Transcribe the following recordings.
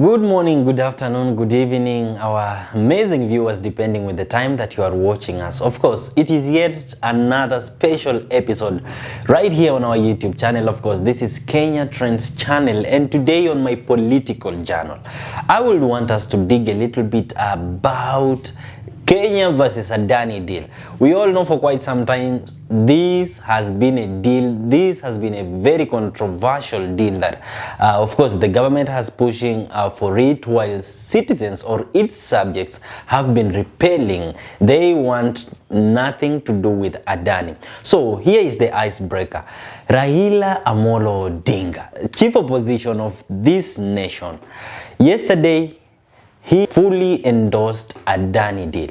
Good morning, good afternoon, good evening, our amazing viewers, depending with the time that you are watching us. Of course, it is yet another special episode right here on our YouTube channel. Of course, this is Kenya Trends channel, and today on my political journal, I will want us to dig a little bit about Kenya versus Adani deal. We all know for quite some time this has been a deal, this has been a very controversial deal that of course the government has pushing for it, while citizens or its subjects have been repelling. They want nothing to do with Adani. So here is the icebreaker. Raila Amolo Odinga, chief opposition of this nation, yesterday he fully endorsed Adani deal.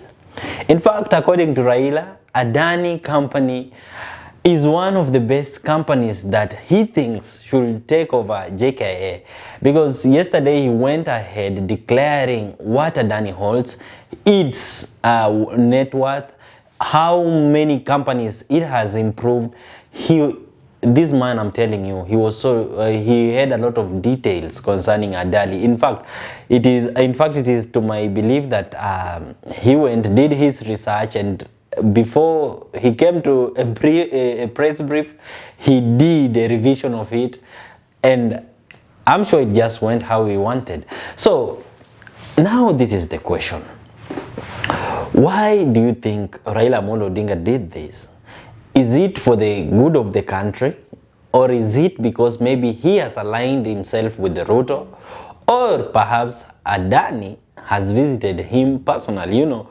In fact, according to Raila, Adani company is one of the best companies that he thinks should take over Jkia, because yesterday he went ahead declaring what Adani holds, its net worth, how many companies it has improved. This man, I'm telling you, he had a lot of details concerning Adani. In fact, it is to my belief that he did his research, and before he came to a press brief, he did a revision of it, and I'm sure it just went how he wanted. So now this is the question: why do you think Raila Amolo Odinga did this? Is it for the good of the country, or is it because maybe he has aligned himself with the Ruto, or perhaps Adani has visited him personally? You know,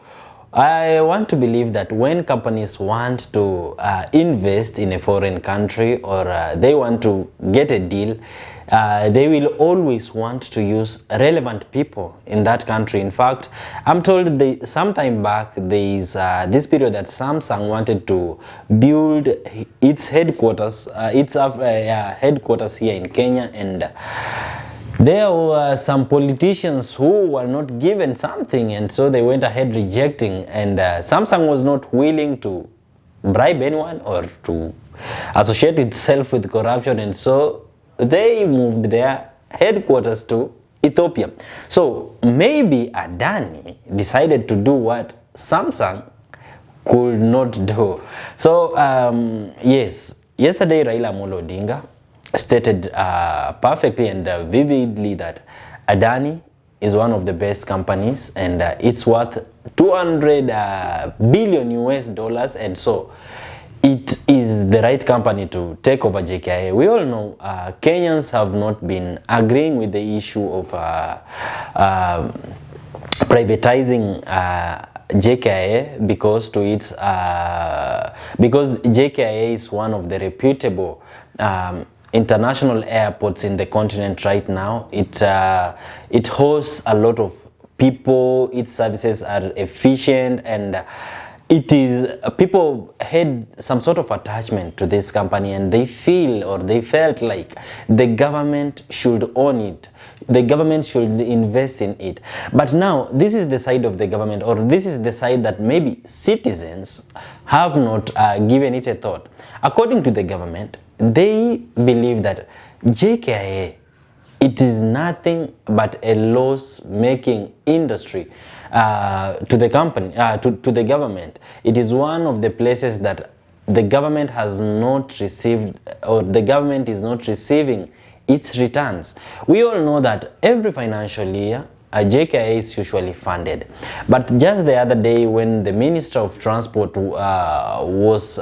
I want to believe that when companies want to invest in a foreign country, or they want to get a deal, they will always want to use relevant people in that country. In fact, I'm told sometime back there is this period that Samsung wanted to build its headquarters, headquarters here in Kenya, and there were some politicians who were not given something, and so they went ahead rejecting, and Samsung was not willing to bribe anyone or to associate itself with corruption, and so they moved their headquarters to Ethiopia. So maybe Adani decided to do what Samsung could not do. So yes, yesterday Raila Amolo Odinga stated perfectly and vividly that Adani is one of the best companies, and it's worth 200 billion US dollars, and so it is the right company to take over Jkia. We all know Kenyans have not been agreeing with the issue of privatizing Jkia because Jkia is one of the reputable international airports in the continent right now. It hosts a lot of people, its services are efficient, and people had some sort of attachment to this company, and they felt like the government should own it. The government should invest in it. But now this is the side of the government, or this is the side that maybe citizens have not given it a thought. According to the government, they believe that Jkia, it is nothing but a loss-making industry to the company, to the government. It is one of the places that the government has not received, or the government is not receiving its returns. We all know that every financial year Jkia is usually funded, but just the other day when the Minister of Transport was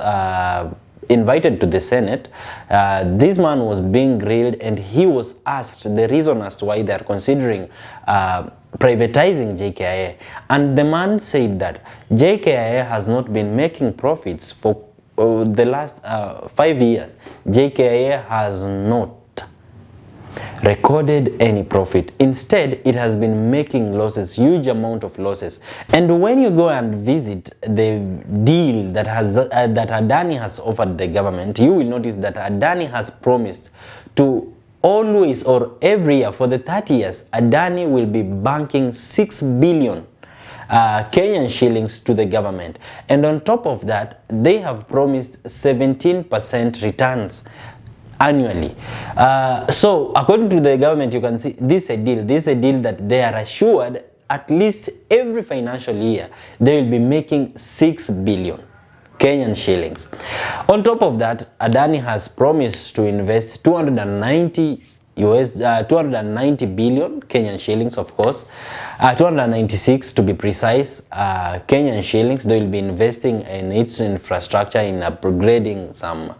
invited to the Senate, this man was being grilled, and he was asked the reason as to why they are considering privatizing Jkia, and the man said that Jkia has not been making profits for the last 5 years. Jkia has not recorded any profit. Instead, it has been making losses, huge amount of losses. And when you go and visit the deal that Adani has offered the government, you will notice that Adani has promised to always, or every year for the 30 years, Adani will be banking 6 billion Kenyan shillings to the government. And on top of that, they have promised 17% returns. annually. So according to the government, you can see this is a deal. This is a deal that they are assured at least every financial year they will be making 6 billion Kenyan shillings. On top of that, Adani has promised to invest 290 billion Kenyan shillings, of course, 296 to be precise, Kenyan shillings. They will be investing in its infrastructure, in upgrading some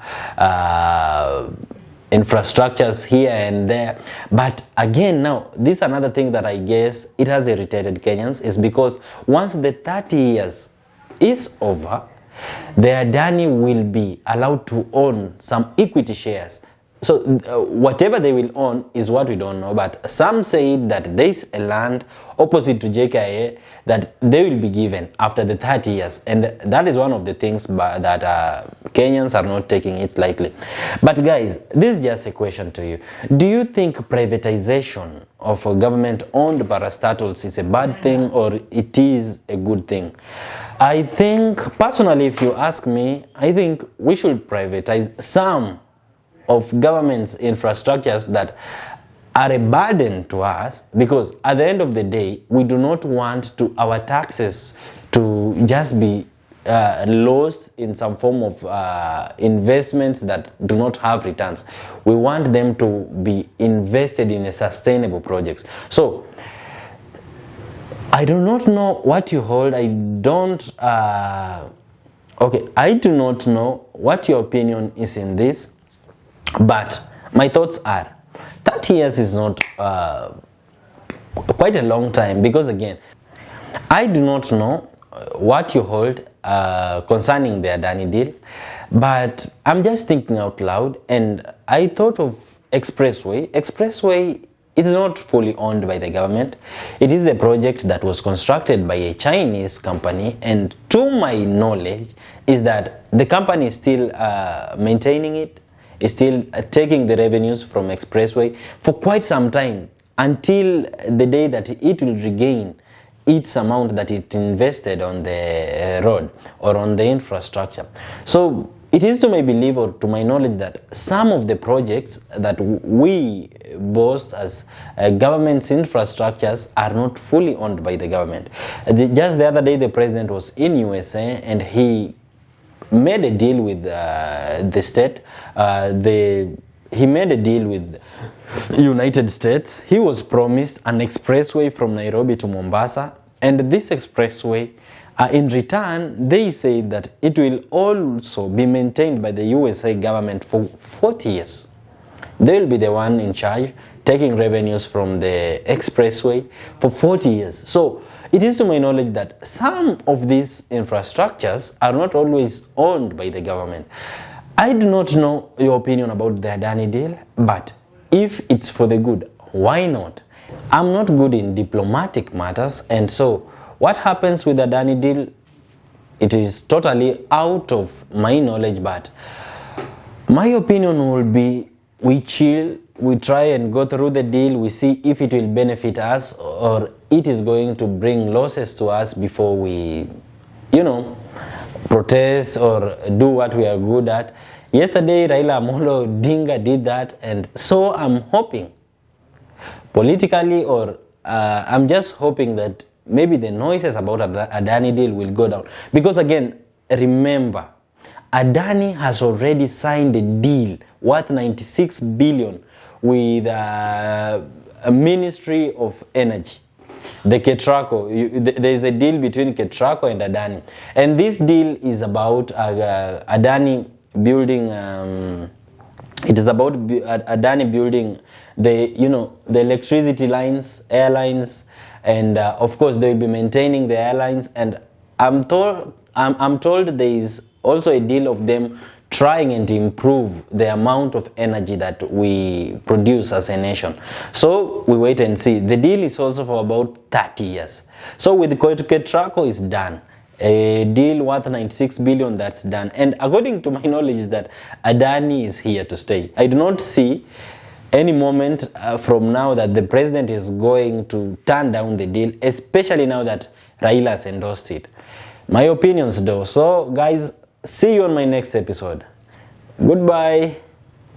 infrastructures here and there. But again, now this is another thing that I guess it has irritated Kenyans, is because once the 30 years is over, the Adani will be allowed to own some equity shares. So whatever they will own is what we don't know, but some say that there is a land opposite to Jkia that they will be given after the 30 years, and that is one of the things that Kenyans are not taking it lightly. But guys, this is just a question to you. Do you think privatization of government-owned parastatals is a bad thing, or it is a good thing? I think, personally, if you ask me, I think we should privatize some of government's infrastructures that are a burden to us, because at the end of the day, we do not want our taxes to just be lost in some form of investments that do not have returns. We want them to be invested in a sustainable projects. So I do not know what you hold. I do not know what your opinion is in this. But my thoughts are 30 years is not quite a long time, because again, I do not know what you hold concerning the Adani deal, but I'm just thinking out loud, and I thought of Expressway. Expressway is not fully owned by the government. It is a project that was constructed by a Chinese company, and to my knowledge is that the company is still maintaining it, is still taking the revenues from Expressway for quite some time, until the day that it will regain its amount that it invested on the road or on the infrastructure. So it is to my belief, or to my knowledge, that some of the projects that we boast as government's infrastructures are not fully owned by the government. Just the other day, the president was in USA, and he made a deal with the state. He made a deal with United States. He was promised an expressway from Nairobi to Mombasa, and this expressway, in return, they say that it will also be maintained by the USA government for 40 years. They will be the one in charge, taking revenues from the expressway for 40 years. So it is to my knowledge that some of these infrastructures are not always owned by the government. I do not know your opinion about the Adani deal, but if it's for the good, why not? I'm not good in diplomatic matters, and so what happens with the Adani deal, it is totally out of my knowledge, but my opinion will be, we chill, we try and go through the deal, we see if it will benefit us or it is going to bring losses to us before we, protest or do what we are good at. Yesterday, Raila Amolo Odinga did that, and so I'm hoping, politically, or I'm just hoping that maybe the noises about Adani deal will go down. Because again, remember, Adani has already signed a deal worth 96 billion with a Ministry of Energy, the Ketraco. There is a deal between Ketraco and Adani, and this deal is about Adani building. It is about Adani building the electricity lines, airlines, and of course they will be maintaining the airlines. And I'm told there is also a deal of them trying and improve the amount of energy that we produce as a nation. So we wait and see. The deal is also for about 30 years. So with Ketraco is done. A deal worth 96 billion, that's done. And according to my knowledge is that Adani is here to stay. I do not see any moment from now that the president is going to turn down the deal, especially now that Raila has endorsed it. My opinions though. So guys, see you on my next episode. Goodbye.